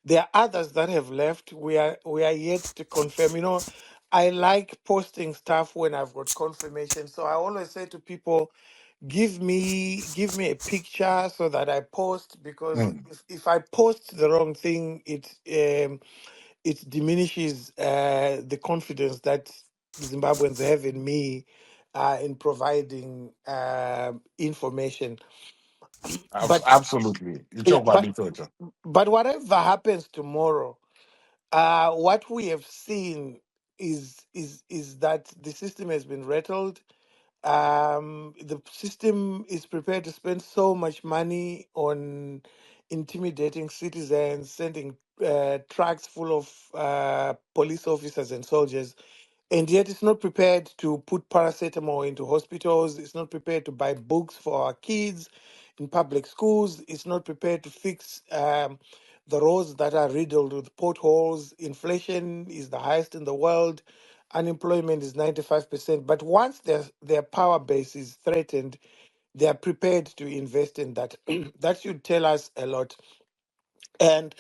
There are others that have left. We are yet to confirm. I like posting stuff when I've got confirmation. So I always say to people, give me a picture so that I post, because Mm. if I post the wrong thing, it diminishes the confidence that Zimbabweans have in me in providing information. But Absolutely. You yeah, talk about the culture. but whatever happens tomorrow, what we have seen is that the system has been rattled. The system is prepared to spend so much money on intimidating citizens, sending trucks full of police officers and soldiers, and yet it's not prepared to put paracetamol into hospitals. It's not prepared to buy books for our kids in public schools. It's not prepared to fix the roads that are riddled with potholes. Inflation is the highest in the world. Unemployment is 95%. But once their power base is threatened, they are prepared to invest in that. That should tell us a lot. And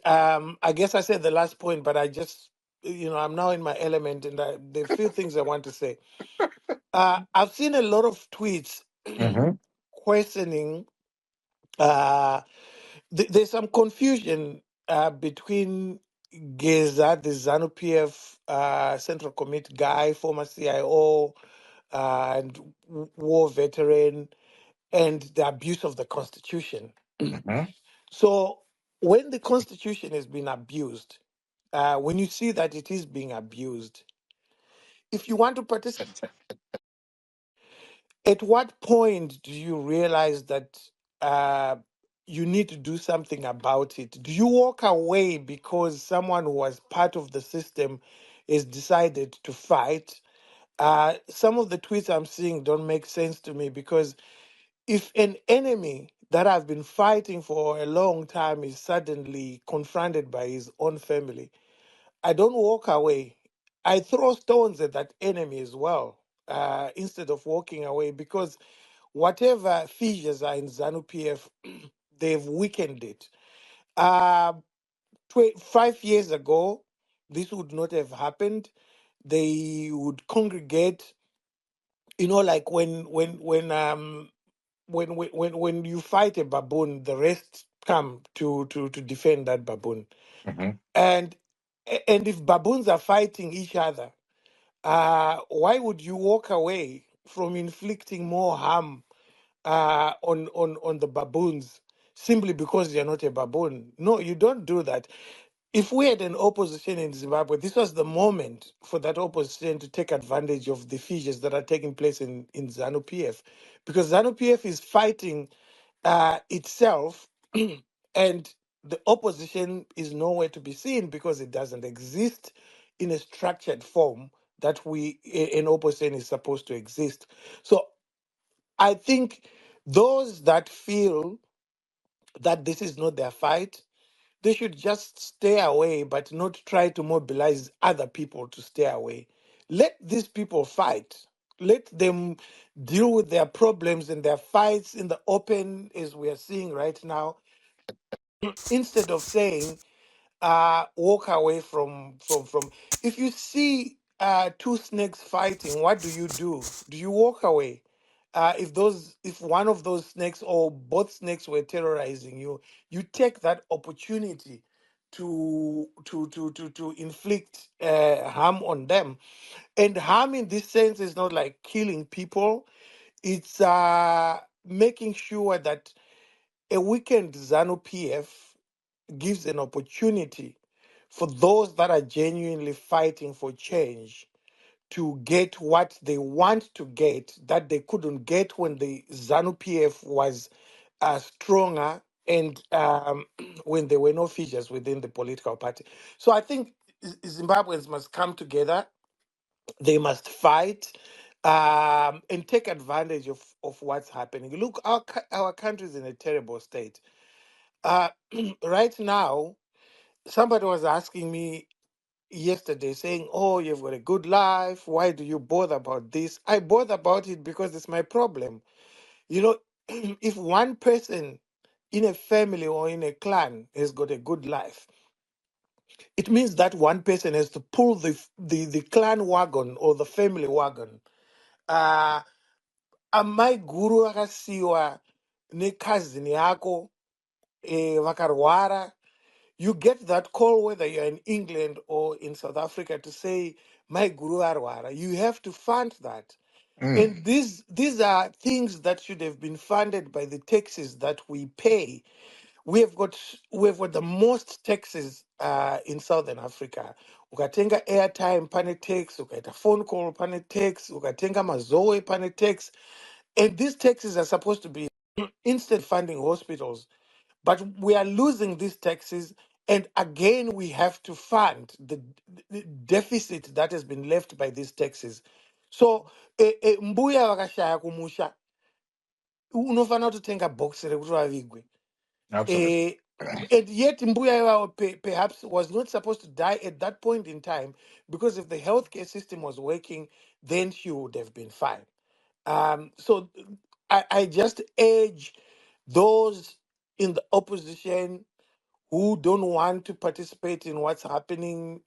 I guess I said the last point, but I just, I'm now in my element, and there are few things I want to say. I've seen a lot of tweets Mm-hmm. questioning. Uh, there's some confusion between Geza, the ZANU PF Central Committee guy, former CIO, and war veteran, and the abuse of the Constitution. Mm-hmm. So when the Constitution has been abused, when you see that it is being abused, if you want to participate, at what point do you realize that uh, you need to do something about it? Do you walk away because someone who was part of the system has decided to fight? Some of the tweets I'm seeing don't make sense to me, because if an enemy that I've been fighting for a long time is suddenly confronted by his own family, I don't walk away. I throw stones at that enemy as well, instead of walking away, because whatever fissures are in ZANU PF, they've weakened it. Uh, 5 years ago, this would not have happened. They would congregate, like when you fight a baboon, the rest come to defend that baboon. Mm-hmm. And if baboons are fighting each other, why would you walk away from inflicting more harm on the baboons simply because you're not a baboon? No, you don't do that. If we had an opposition in Zimbabwe, this was the moment for that opposition to take advantage of the fissures that are taking place in ZANU PF, because ZANU PF is fighting itself, and the opposition is nowhere to be seen because it doesn't exist in a structured form that an opposition is supposed to exist. So I think those that feel that this is not their fight, they should just stay away, but not try to mobilize other people to stay away. Let these people fight. Let them deal with their problems and their fights in the open, as we are seeing right now, instead of saying, walk away from. If you see two snakes fighting, what do? Do you walk away? If one of those snakes or both snakes were terrorizing you, you take that opportunity to inflict harm on them. And harm in this sense is not like killing people. It's making sure that a weakened ZANU PF gives an opportunity for those that are genuinely fighting for change to get what they want to get that they couldn't get when the ZANU PF was stronger, and when there were no fissures within the political party. So I think Zimbabweans must come together. They must fight and take advantage of what's happening. Look, our country is in a terrible state. Uh, right now, somebody was asking me yesterday, saying, "Oh, you've got a good life. Why do you bother about this?" I bother about it because it's my problem. You know, if one person in a family or in a clan has got a good life, it means that one person has to pull the clan wagon or the family wagon. Uh, amai guru akasiwa ne cousin yako vakarwara. You get that call whether you're in England or in South Africa to say, my guru arwara. You have to fund that. Mm. And these are things that should have been funded by the taxes that we pay. We have got the most taxes in Southern Africa. Ukatenga airtime pane tax, ukaita phone call pane tax, ukatenga mazoe pane tax. And these taxes are supposed to be instant funding hospitals. But we are losing these taxes, and again we have to fund the deficit that has been left by these taxes. So mbuya vakashaya kumusha unofanira kutotenga bhokisi rekuti vavigwe. Absolutely. Eh, and yet mbuya ivavo perhaps was not supposed to die at that point in time, because if the healthcare system was working, then she would have been fine. So I just urge those in the opposition who don't want to participate in what's happening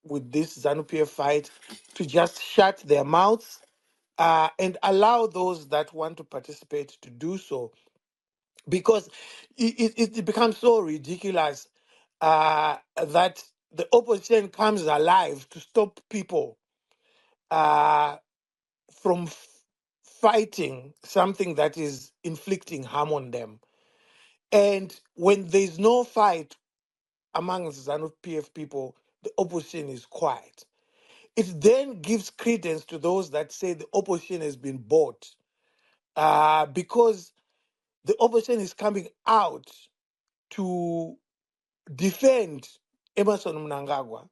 with this ZANU-PF fight to just shut their mouths and allow those that want to participate to do so, because it becomes so ridiculous that the opposition comes alive to stop people uh, from fighting something that is inflicting harm on them. And when there's no fight among ZANU PF people, the opposition is quiet. It then gives credence to those that say the opposition has been bought, because the opposition is coming out to defend Emerson Mnangagwa.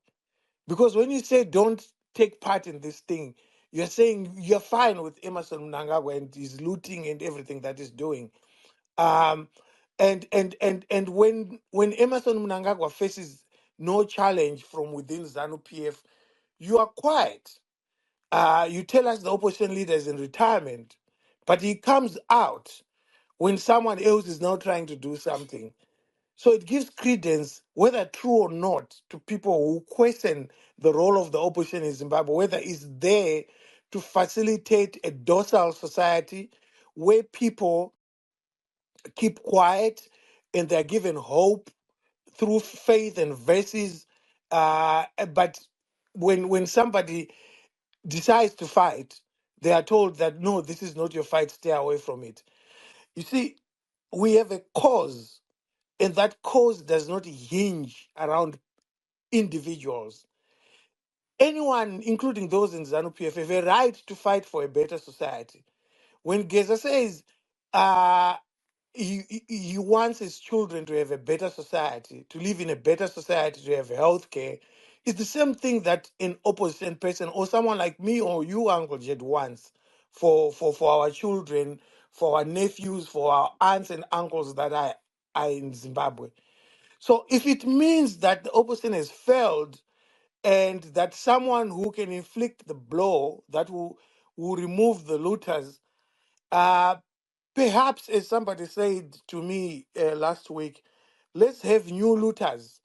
Because when you say don't take part in this thing, you're saying you're fine with Emerson Mnangagwa and his looting and everything that he's doing. Um, and when Emerson Mnangagwa faces no challenge from within ZANU PF, you are quiet. You tell us the opposition leader is in retirement, but he comes out when someone else is now trying to do something. So it gives credence, whether true or not, to people who question the role of the opposition in Zimbabwe, whether it's there to facilitate a docile society where people keep quiet and they're given hope through faith and verses. But when somebody decides to fight, they are told that no, this is not your fight, stay away from it. You see, we have a cause, and that cause does not hinge around individuals. Anyone, including those in ZANU PF, have a right to fight for a better society. When Geza says uh, he wants his children to have a better society, to live in a better society, to have health care, it's the same thing that an opposition person or someone like me or you, Uncle Jed, wants for our children, for our nephews, for our aunts and uncles that are in Zimbabwe. So if it means that the opposition has failed and that someone who can inflict the blow that will remove the looters, uh, perhaps, as somebody said to me last week, let's have new looters,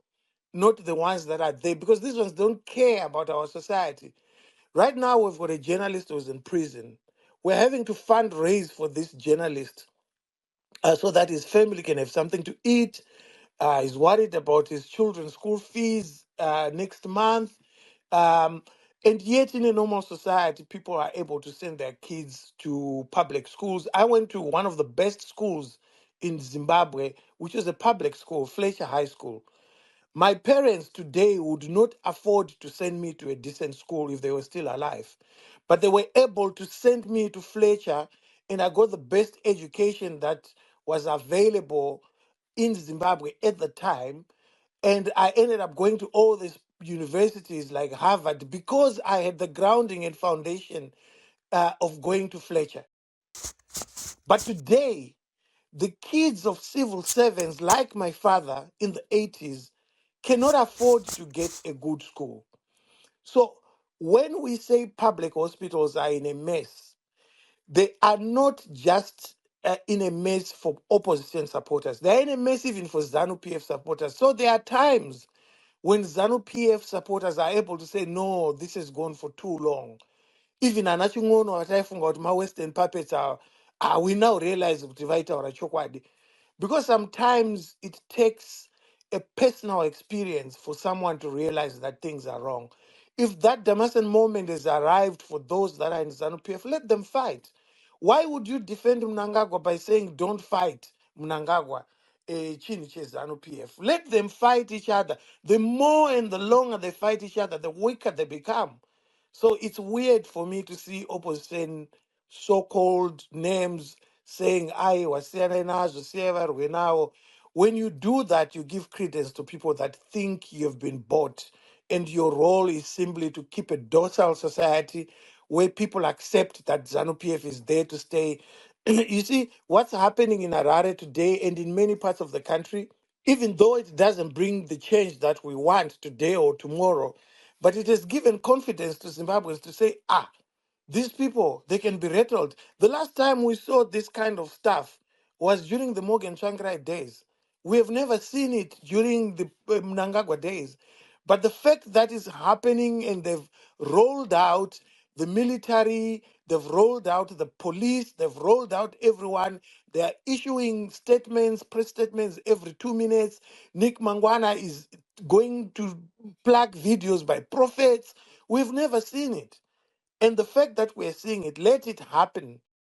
not the ones that are there, because these ones don't care about our society. Right now, we've got a journalist who's in prison. We're having to fundraise for this journalist so that his family can have something to eat. He's worried about his children's school fees next month. Um, and yet, in a normal society, people are able to send their kids to public schools. I went to one of the best schools in Zimbabwe, which is a public school, Fletcher High School. My parents today would not afford to send me to a decent school if they were still alive, but they were able to send me to Fletcher, and I got the best education that was available in Zimbabwe at the time. And I ended up going to all these universities like Harvard because I had the grounding and foundation of going to Fletcher. But today, the kids of civil servants like my father in the 80s cannot afford to get a good school. So when we say public hospitals are in a mess, they are not just in a mess for opposition supporters. They're in a mess even for ZANU PF supporters. So there are times when ZANU PF supporters are able to say, no, this has gone for too long. Even anachingono ataifunga kuti ma-Western puppets are we now realize kuti vaitaura chokwadi. Because sometimes it takes a personal experience for someone to realize that things are wrong. If that Damasan moment has arrived for those that are in ZANU PF, let them fight. Why would you defend Mnangagwa by saying don't fight Mnangagwa? Chini che ZANU PF. Let them fight each other. The more and the longer they fight each other, the weaker they become. So it's weird for me to see opposition so-called names saying I was now. When you do that, you give credence to people that think you've been bought, and your role is simply to keep a docile society where people accept that ZANU PF is there to stay. You see what's happening in Harare today and in many parts of the country, even though it doesn't bring the change that we want today or tomorrow, but it has given confidence to Zimbabweans to say, these people, they can be rattled. The last time we saw this kind of stuff was during the Morgan Tsvangirai days. We have never seen it during the Mnangagwa days. But the fact that is happening and they've rolled out the military, they've rolled out the police, they've rolled out everyone. They are issuing statements, press statements every 2 minutes. Nick Mangwana is going to plug videos by prophets. We've never seen it. And the fact that we're seeing it, let it happen.